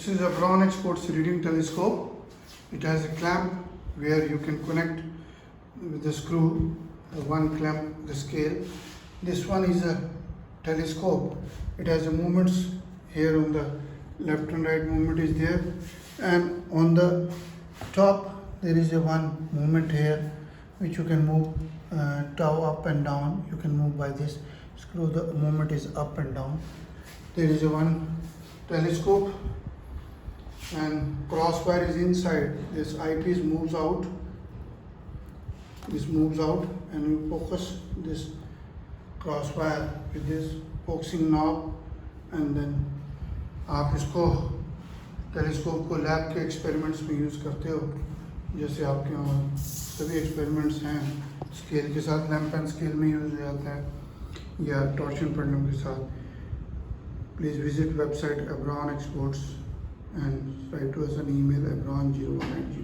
This is a abron exports reading telescope. It has a clamp where you can connect with the screw, one clamp, the scale. This one is a telescope. It has a movements here on the left and right movement is there, and on the top there is a one movement here which you can move toe up and down. You can move by this screw. The movement is up and down. There is a one telescope, and crosswire is inside. This eyepiece moves out. This moves out, and you focus this crosswire with this focusing knob, and then आप इसको telescope को lab के experiments में use करते हो, जैसे आपके वहाँ सभी एक्सपेरिमेंट्स हैं स्केल के साथ, लैम्प एंड स्केल में यूज़ हो जाता है या टॉर्शन पेंडुलम के साथ. Please visit website abron exports and write to us an email abron01